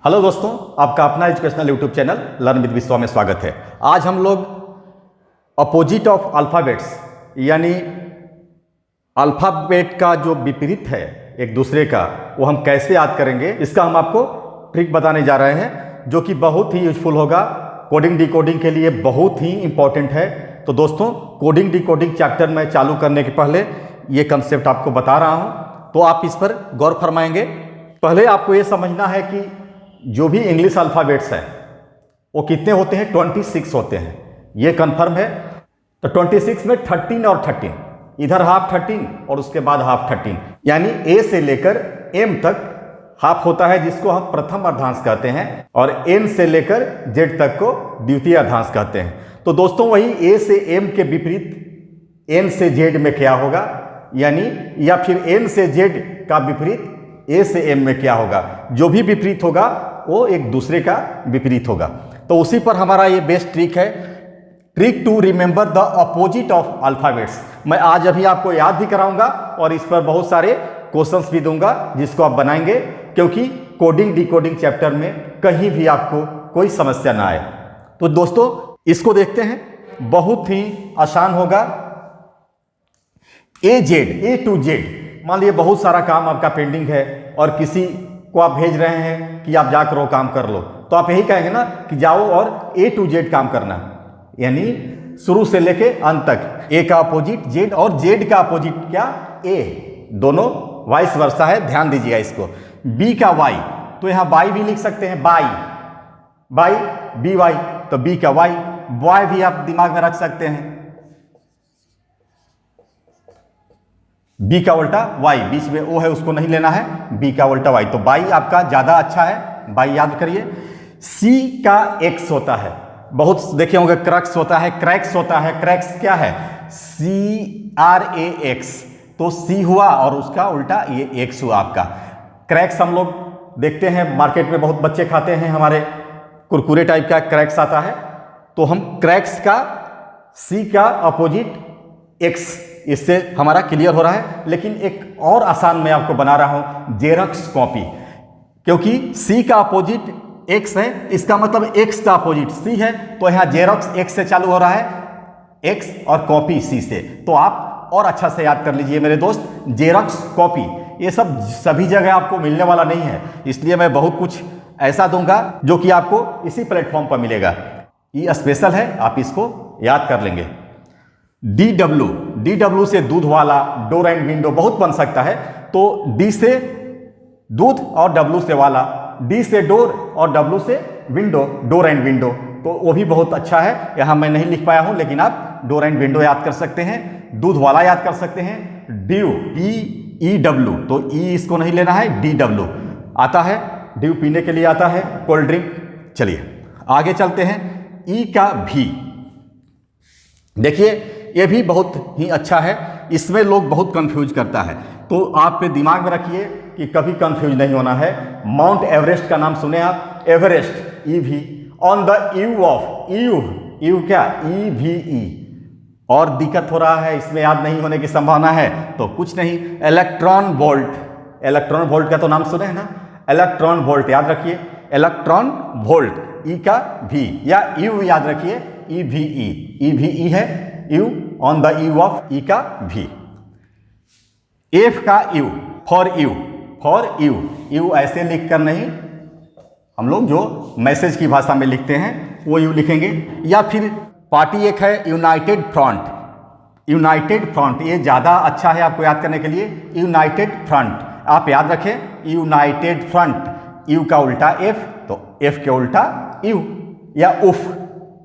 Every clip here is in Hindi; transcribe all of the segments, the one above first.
हेलो दोस्तों, आपका अपना educational YouTube channel learn with विश्वा में स्वागत है। आज हम लोग अपोजिट ऑफ अल्फ़ाबेट्स यानी अल्फ़ाबेट का जो विपरीत है एक दूसरे का, वो हम कैसे याद करेंगे, इसका हम आपको ट्रिक बताने जा रहे हैं जो कि बहुत ही यूजफुल होगा। कोडिंग डिकोडिंग के लिए बहुत ही इंपॉर्टेंट है। तो दोस्तों, कोडिंग डिकोडिंग चैप्टर में चालू करने के पहले ये कंसेप्ट आपको बता रहा हूँ, तो आप इस पर गौर फरमाएंगे। पहले आपको ये समझना है कि जो भी इंग्लिश अल्फ़ाबेट्स हैं वो कितने होते हैं, 26 होते हैं, ये कंफर्म है। तो 26 में 13 और 13, इधर हाफ 13 और उसके बाद हाफ 13, यानी ए से लेकर एम तक हाफ होता है, जिसको हम प्रथम अर्धांश कहते हैं, और एन से लेकर जेड तक को द्वितीय अर्धांश कहते हैं। तो दोस्तों, वही ए से एम के विपरीत एन से जेड में क्या होगा, यानी या फिर एन से जेड का विपरीत ए से एम में क्या होगा। जो भी विपरीत होगा वो एक दूसरे का विपरीत होगा। तो उसी पर हमारा ये बेस्ट ट्रिक है, trick to remember the opposite of alphabets. मैं आज अभी आपको याद भी कराऊंगा और इस पर बहुत सारे क्वेश्चंस भी दूंगा जिसको आप बनाएंगे, क्योंकि कोडिंग डिकोडिंग चैप्टर में कहीं भी आपको कोई समस्या ना आए। तो दोस्तों, इसको देखते हैं, बहुत ही आसान होगा। ए टू जेड, मान लीजिए बहुत सारा काम आपका पेंडिंग है और किसी को आप भेज रहे हैं कि आप जाकर वो काम कर लो, तो आप यही कहेंगे ना कि जाओ और ए टू जेड काम करना, यानी शुरू से लेके अंत तक। ए का अपोजिट जेड और जेड का अपोजिट क्या, ए, दोनों वाइस वर्सा है, ध्यान दीजिएगा इसको। बी का वाई, तो यहां वाई भी लिख सकते हैं, बाई बी वाई, तो बी का वाई, बॉय भी आप दिमाग में रख सकते हैं, बी का उल्टा वाई, बीच में ओ है उसको नहीं लेना है, बी का उल्टा वाई, तो बाई आपका ज्यादा अच्छा है, बाई याद करिए। सी का एक्स होता है, बहुत देखे होंगे, क्रक्स होता है, क्रैक्स होता है, क्रैक्स क्या है, CRAX, तो सी हुआ और उसका उल्टा ये एक्स हुआ आपका। क्रैक्स हम लोग देखते हैं मार्केट में, बहुत बच्चे खाते हैं, हमारे कुरकुरे टाइप का क्रैक्स आता है, तो हम क्रैक्स का सी का अपोजिट एक्स, इससे हमारा क्लियर हो रहा है। लेकिन एक और आसान मैं आपको बना रहा हूं, जेरॉक्स कॉपी, क्योंकि सी का अपोजिट एक्स है, इसका मतलब एक्स का अपोजिट सी है, तो यहां जेरॉक्स एक्स से चालू हो रहा है, एक्स और कॉपी सी से। तो आप और अच्छा से याद कर लीजिए मेरे दोस्त, जेरॉक्स कॉपी, ये सब सभी जगह आपको मिलने वाला नहीं है, इसलिए मैं बहुत कुछ ऐसा दूंगा जो कि आपको इसी प्लेटफॉर्म पर मिलेगा। ये स्पेशल है, आप इसको याद कर लेंगे। DW से दूध वाला, डोर एंड विंडो, बहुत बन सकता है। तो डी से दूध और डब्ल्यू से वाला, डी से डोर और डब्ल्यू से विंडो, डोर एंड विंडो, तो वो भी बहुत अच्छा है। यहां मैं नहीं लिख पाया हूं, लेकिन आप डोर एंड विंडो याद कर सकते हैं, दूध वाला याद कर सकते हैं। ड्यू, DEW, तो ई इसको नहीं लेना है, DW आता है, ड्यू पीने के लिए आता है, कोल्ड ड्रिंक। चलिए आगे चलते हैं। ई का भी, देखिए ये भी बहुत ही अच्छा है, इसमें लोग बहुत कंफ्यूज करता है, तो आप पे दिमाग में रखिए कि कभी कंफ्यूज नहीं होना है। माउंट एवरेस्ट का नाम सुने आप, Everest, EV, on the eve of, eve क्या, EVE, और दिक्कत हो रहा है, इसमें याद नहीं होने की संभावना है, तो कुछ नहीं। इलेक्ट्रॉन वोल्ट का तो नाम सुने हैं ना, इलेक्ट्रॉन वोल्ट याद रखिए, इलेक्ट्रॉन वोल्ट, ई का भी, या ईव याद रखिए, EVE है, U on the U of, E का भी। एफ का यू, फॉर यू ऐसे लिखकर नहीं, हम लोग जो मैसेज की भाषा में लिखते हैं वो यू लिखेंगे। या फिर पार्टी एक है, यूनाइटेड फ्रंट, ये ज्यादा अच्छा है आपको याद करने के लिए, यूनाइटेड फ्रंट, आप याद रखें, यूनाइटेड फ्रंट, यू का उल्टा एफ, तो एफ के उल्टा यू। या उफ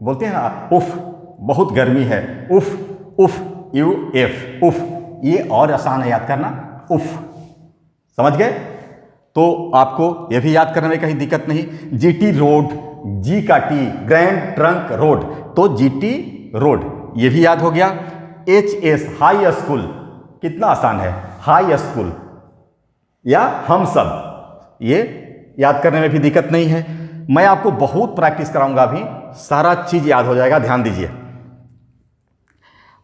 बोलते हैं ना, उफ, बहुत गर्मी है, उफ, UF, उफ, ये और आसान है याद करना, उफ, समझ गए। तो आपको ये भी याद करने में कहीं दिक्कत नहीं। GT रोड, G का T, ग्रैंड ट्रंक रोड, तो GT रोड, ये भी याद हो गया। HS हाई स्कूल, कितना आसान है, हाई स्कूल, या हम सब, ये याद करने में भी दिक्कत नहीं है। मैं आपको बहुत प्रैक्टिस कराऊंगा, अभी सारा चीज याद हो जाएगा, ध्यान दीजिए।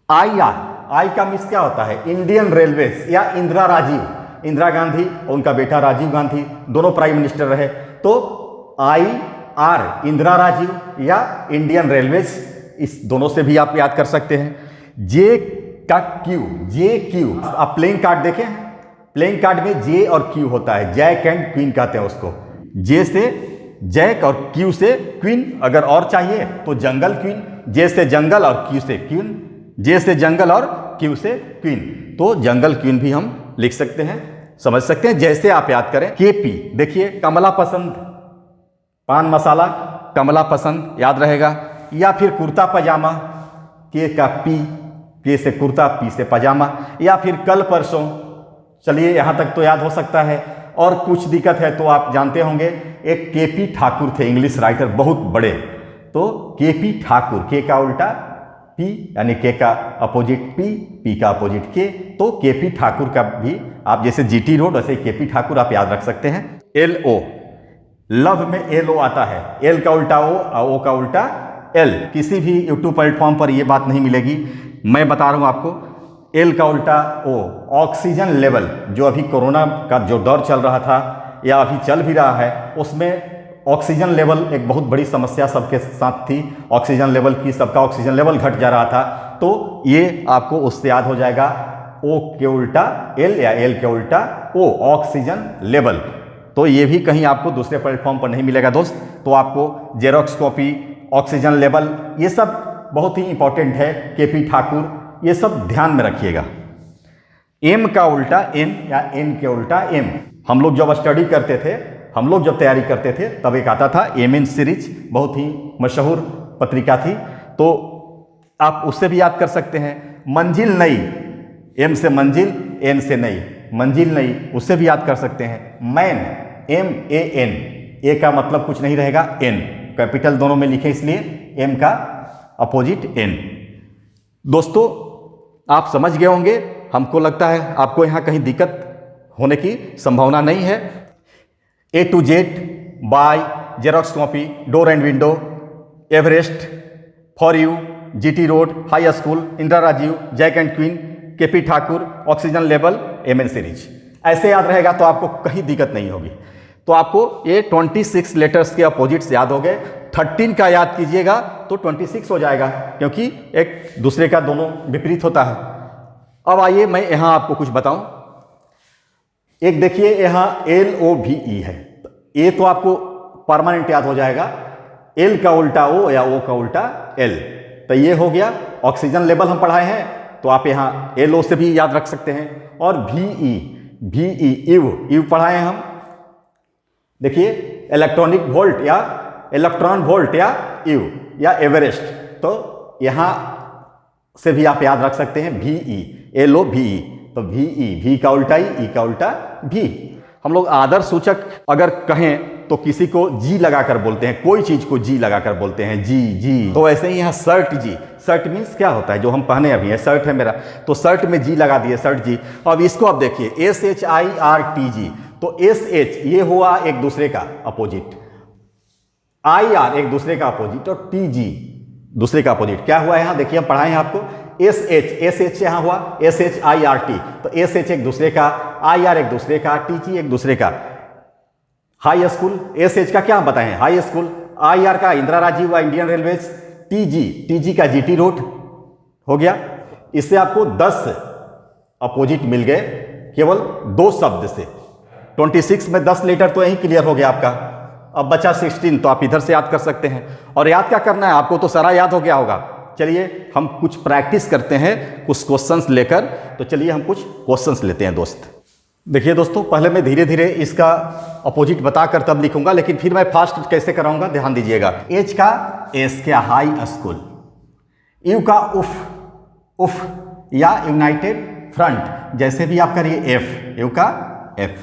आई का मिस क्या होता है, इंडियन रेलवेज, या इंदिरा गांधी और उनका बेटा राजीव गांधी, दोनों प्राइम मिनिस्टर रहे, तो IR इंदिरा राजीव या इंडियन रेलवेज, इस दोनों से भी आप याद कर सकते हैं। जे का क्यू, जे क्यू, आप प्लेइंग कार्ड देखें, प्लेइंग कार्ड में जे और क्यू होता है, जैक एंड क्वीन कहते हैं उसको। जे से जैक और क्यू से क्वीन, अगर और चाहिए तो जंगल क्वीन, जे से जंगल और क्यू से क्वीन, जे से जंगल और क्यू से क्वीन, तो जंगल क्वीन भी हम लिख सकते हैं, समझ सकते हैं। जैसे आप याद करें केपी, देखिए कमला पसंद, पान मसाला कमला पसंद याद रहेगा, या फिर कुर्ता पजामा, के का पी, के से कुर्ता, पी से पजामा, या फिर कल परसों, चलिए यहाँ तक तो याद हो सकता है। और कुछ दिक्कत है तो आप जानते होंगे, एक केपी ठाकुर थे इंग्लिश राइटर बहुत बड़े, तो केपी ठाकुर, के का उल्टा पी, यानी के का अपोजिट पी, पी का अपोजिट के, तो केपी ठाकुर का भी आप जैसे जीटी रोड वैसे केपी ठाकुर आप याद रख सकते हैं। LO, लव में LO आता है, L का उल्टा O और O का उल्टा L। किसी भी यूट्यूब प्लेटफॉर्म पर ये बात नहीं मिलेगी, मैं बता रहा हूँ आपको। L का उल्टा O, ऑक्सीजन लेवल, जो अभी कोरोना का जो दौर चल रहा था या अभी चल भी रहा है, उसमें ऑक्सीजन लेवल एक बहुत बड़ी समस्या सबके साथ थी, ऑक्सीजन लेवल की, सबका ऑक्सीजन लेवल घट जा रहा था, तो ये आपको उससे याद हो जाएगा, O के उल्टा L या L के उल्टा O, ऑक्सीजन लेवल। तो ये भी कहीं आपको दूसरे प्लेटफॉर्म पर नहीं मिलेगा दोस्त। तो आपको जेरोक्स कॉपी, ऑक्सीजन लेवल, ये सब बहुत ही इंपॉर्टेंट है, केपी ठाकुर, ये सब ध्यान में रखिएगा। M का उल्टा N या N के उल्टा M, हम लोग जब स्टडी करते थे, हम लोग जब तैयारी करते थे तब एक आता था MN सीरीज, बहुत ही मशहूर पत्रिका थी, तो आप उससे भी याद कर सकते हैं। मंजिल नई, M से मंजिल, N से नई, मंजिल नई, उससे भी याद कर सकते हैं। मैन, MAN, A का मतलब कुछ नहीं रहेगा, N कैपिटल दोनों में लिखे इसलिए M का अपोजिट N। दोस्तों आप समझ गए होंगे, हमको लगता है आपको यहाँ कहीं दिक्कत होने की संभावना नहीं है। A to Z, bye, xerox copy, door and window, Everest, for you, GT road, high school, Indira Rajiv, jack and queen, KP Thakur, oxygen level, MN series, ऐसे याद रहेगा तो आपको कहीं दिक्कत नहीं होगी। तो आपको ये 26 लेटर्स के अपोजिट्स याद हो गए। 13 का याद कीजिएगा तो 26 हो जाएगा, क्योंकि एक दूसरे का दोनों विपरीत होता है। अब आइए मैं यहाँ आपको कुछ बताऊं। एक देखिए यहाँ LOVE है, ये तो आपको परमानेंट याद हो जाएगा, L का उल्टा O या O का उल्टा L, तो ये हो गया। ऑक्सीजन लेवल हम पढ़ाए हैं तो आप यहाँ LO से भी याद रख सकते हैं। और VE, इव पढ़ाए हैं हम, देखिए इलेक्ट्रॉनिक वोल्ट या इलेक्ट्रॉन वोल्ट या इव या एवरेस्ट, तो यहाँ से भी आप याद रख सकते हैं VE, LOVE, तो VE, V का उल्टा E का उल्टा V। हम लोग आदर सूचक अगर कहें तो किसी को जी लगाकर बोलते हैं, कोई चीज को जी लगाकर बोलते हैं, जी। तो ऐसे ही यहाँ शर्ट, जी, शर्ट मीन्स क्या होता है, जो हम पहने अभी है, शर्ट है मेरा, तो शर्ट में जी लगा दिए, शर्ट जी। अब इसको आप देखिए SHIRTG, तो SH ये हुआ एक दूसरे का अपोजिट, IR एक दूसरे का अपोजिट, और TG दूसरे का अपोजिट। क्या हुआ यहाँ देखिए, हम पढ़ाए हैं आपको, SH यहाँ हुआ SHIRT, तो SH एक दूसरे का, IR एक दूसरे का, TG एक दूसरे का। हाई स्कूल, SH का क्या बताएं, हाई स्कूल, IR का इंदिरा राजीव व इंडियन रेलवेज, TG का जीटी रोड हो गया। इससे आपको 10 अपोजिट मिल गए केवल 2 शब्द से। 26 में 10 लेटर तो यही क्लियर हो गया आपका। अब बचा 16, तो आप इधर से याद कर सकते हैं। और याद क्या करना है आपको, तो सारा याद हो गया होगा। चलिए हम कुछ प्रैक्टिस करते हैं कुछ क्वेश्चंस लेकर, तो चलिए हम कुछ क्वेश्चंस लेते हैं दोस्त। देखिए दोस्तों, पहले मैं धीरे धीरे इसका अपोजिट बताकर तब लिखूंगा, लेकिन फिर मैं फास्ट कैसे कराऊंगा ध्यान दीजिएगा। एच का एस क्या, हाई स्कूल। यू का उफ या यूनाइटेड फ्रंट, जैसे भी आप करिए, एफ, यू का एफ।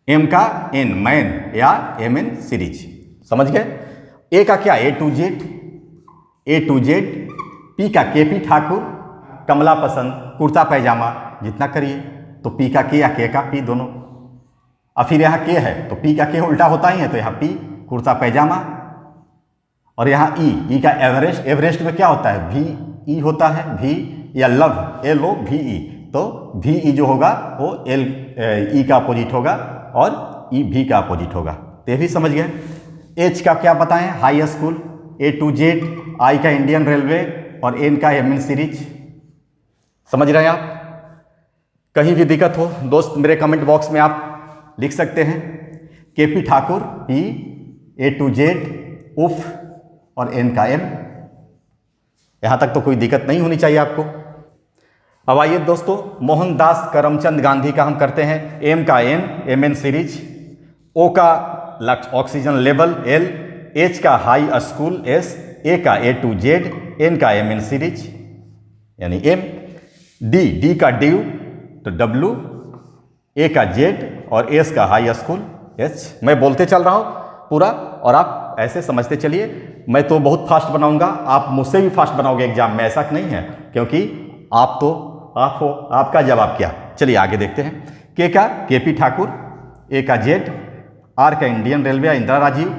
एम का एन, मैन या MN सीरीज, समझ गए। ए का क्या, A to Z। पी का केपी ठाकुर, कमला पसंद, कुर्ता पैजामा, जितना करिए, तो पी का के या के का पी दोनों। और फिर यहाँ के है तो पी का के उल्टा होता ही है, तो यहाँ पी कुर्ता पैजामा। और यहाँ ई का एवरेस्ट में क्या होता है, VE होता है, V या लव, LOVE, तो VE जो होगा वो E का अपोजिट होगा और V का अपोजिट होगा। तो ये भी समझ गए। एच का क्या बताएं, high school, A to Z, I का इंडियन रेलवे और एन का एमएन सीरीज। समझ रहे हैं आप? कहीं भी दिक्कत हो दोस्त मेरे कमेंट बॉक्स में आप लिख सकते हैं। KP Thakur, P, A to Z, उफ और एन का एम। यहां तक तो कोई दिक्कत नहीं होनी चाहिए आपको। अब आइए दोस्तों, मोहनदास करमचंद गांधी का हम करते हैं। एम का एन, एमएन सीरीज, ओ का ऑक्सीजन लेवल एल, एच का हाई स्कूल एस, ए का ए टू जेड, एन का एमएन सीरीज यानी एम, डी का ड्यू तो डब्ल्यू, ए का जेड और एस का हाई स्कूल एच। मैं बोलते चल रहा हूं पूरा और आप ऐसे समझते चलिए। मैं तो बहुत फास्ट बनाऊंगा, आप मुझसे भी फास्ट बनाओगे एग्जाम में, ऐसा नहीं है, क्योंकि आप तो आप हो, आपका जवाब क्या। चलिए आगे देखते हैं। के का केपी ठाकुर, ए का जेड, आर का इंडियन रेलवे इंदिरा राजीव,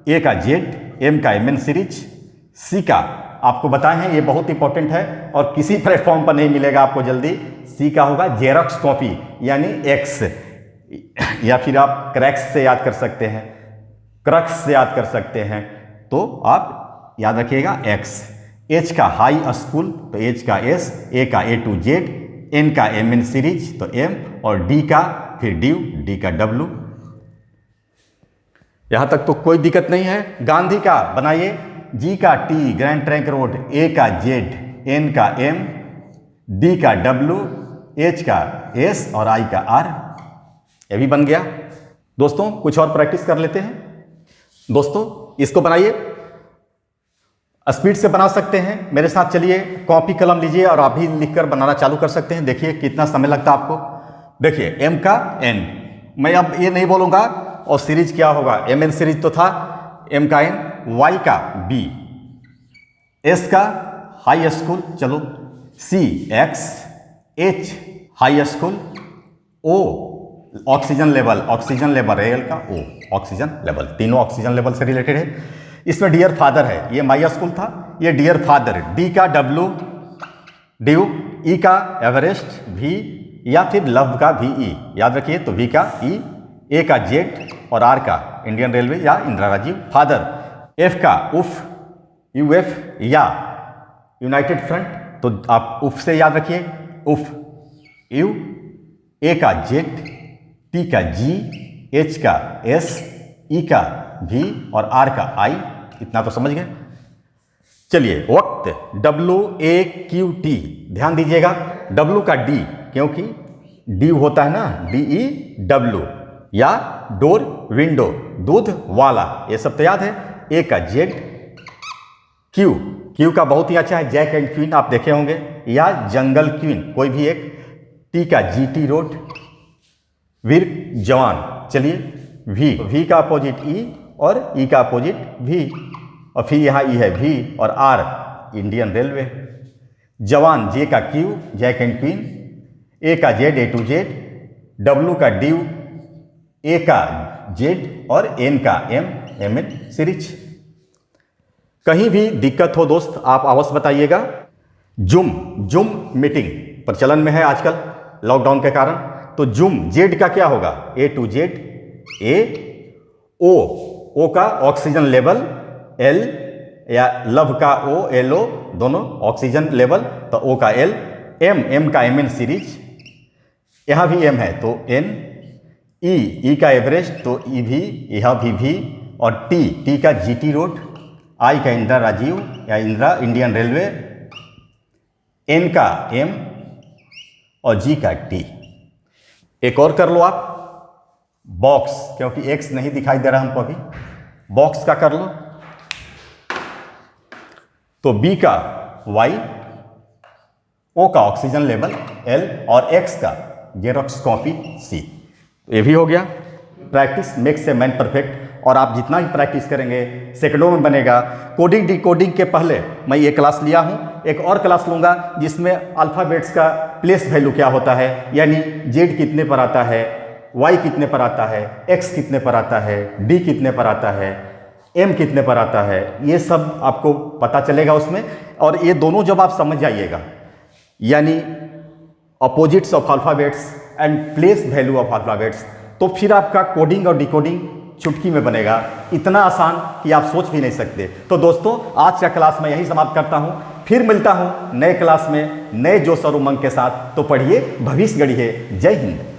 ए का जेड, एम का एमएन सीरीज, सी का आपको बताए हैं, ये बहुत इंपॉर्टेंट है और किसी प्लेटफॉर्म पर नहीं मिलेगा आपको जल्दी। सी का होगा जेरॉक्स कॉपी यानी एक्स, या फिर आप क्रैक्स से याद कर सकते हैं, क्रक्स से याद कर सकते हैं, तो आप याद रखिएगा एक्स। एच का हाई स्कूल तो एच का एस, ए का ए टू जेड, एन का एमएन सीरीज तो एम और डी का फिर ड्यू, डी का डब्ल्यू। यहां तक तो कोई दिक्कत नहीं है। गांधी का बनाइए, जी का टी ग्रैंड ट्रंक रोड, ए का जेड, एन का एम, डी का डब्ल्यू, एच का एस और आई का आर। ये भी बन गया। दोस्तों कुछ और प्रैक्टिस कर लेते हैं। दोस्तों इसको बनाइए, स्पीड से बना सकते हैं मेरे साथ। चलिए कॉपी कलम लीजिए और आप भी लिखकर बनाना चालू कर सकते हैं। देखिए कितना समय लगता है आपको। देखिए एम का एन, मैं अब ये नहीं बोलूंगा और सीरीज क्या होगा, एमएन सीरीज तो था, एम का एन, वाई का बी, एस का हाई स्कूल, चलो सी एक्स, एच हाई स्कूल, ओ ऑक्सीजन लेवल रेल का ओ ऑक्सीजन लेवल, तीनों ऑक्सीजन लेवल से रिलेटेड है। इसमें डियर फादर है, ये माई स्कूल था, ये डियर फादर, डी का डब्ल्यू ड्यू, ई का एवरेस्ट वी या फिर लव का वी ई, याद रखिए तो वी का ई, ए का जेड और आर का इंडियन रेलवे या इंदिरा राजीव, फादर, एफ का उफ, यूएफ या यूनाइटेड फ्रंट तो आप उफ से याद रखिए, उफ यू, ए का जेड, टी का जी, एच का एस, ई का भी और आर का आई। इतना तो समझ गए। चलिए वक्त, डब्ल्यू ए क्यू टी, ध्यान दीजिएगा, डब्ल्यू का डी क्योंकि डी होता है ना, डी ई डब्ल्यू, या डोर विंडो, दूध वाला, ये सब तो याद है। ए का जेड, क्यू का बहुत ही अच्छा है, जैक एंड क्वीन आप देखे होंगे, या जंगल क्वीन कोई भी एक, टी का जीटी रोड, वीर जवान। चलिए वी का अपोजिट ई और ई का अपोजिट वी और फिर यहाँ ई है वी और आर इंडियन रेलवे, जवान जे का Q jack and queen, A का Z A to Z, W का ड्यू, ए का जेड और एन का एम एमएन सीरीज। कहीं भी दिक्कत हो दोस्त आप अवश्य बताइएगा। जूम मीटिंग प्रचलन में है आजकल लॉकडाउन के कारण, तो जूम जेड का क्या होगा, ए टू जेड, ए ओ का ऑक्सीजन लेवल, एल या लव का ओ एल ओ दोनों ऑक्सीजन लेवल तो ओ का एल, एम का एमएन सीरीज, यहां भी एम है तो एन, ई का एवरेस्ट तो ई भी, यह भी और टी का जीटी रोड, आई का इंदिरा राजीव या इंदिरा इंडियन रेलवे, एन का एम और जी का टी। एक और कर लो आप, बॉक्स, क्योंकि एक्स नहीं दिखाई दे रहा हमको अभी, बॉक्स का कर लो तो बी का वाई, ओ का ऑक्सीजन लेवल एल और एक्स का जेरोक्स कॉपी सी। ये भी हो गया। Practice makes a man perfect, और आप जितना ही प्रैक्टिस करेंगे सेकंडों में बनेगा। कोडिंग डिकोडिंग के पहले मैं ये क्लास लिया हूँ, एक और क्लास लूँगा जिसमें अल्फ़ाबेट्स का प्लेस वैल्यू क्या होता है, यानी जेड कितने पर आता है, वाई कितने पर आता है, एक्स कितने पर आता है, डी कितने पर आता है, एम कितने पर आता है, ये सब आपको पता चलेगा उसमें। और ये दोनों जब आप समझ जाइएगा, यानी opposites of alphabets and place value of alphabets, तो फिर आपका कोडिंग और डिकोडिंग चुटकी में बनेगा, इतना आसान कि आप सोच भी नहीं सकते। तो दोस्तों आज का क्लास मैं यही समाप्त करता हूं, फिर मिलता हूं नए क्लास में नए जोश और उमंग के साथ। तो पढ़िए, भविष्य गढ़िए। जय हिंद।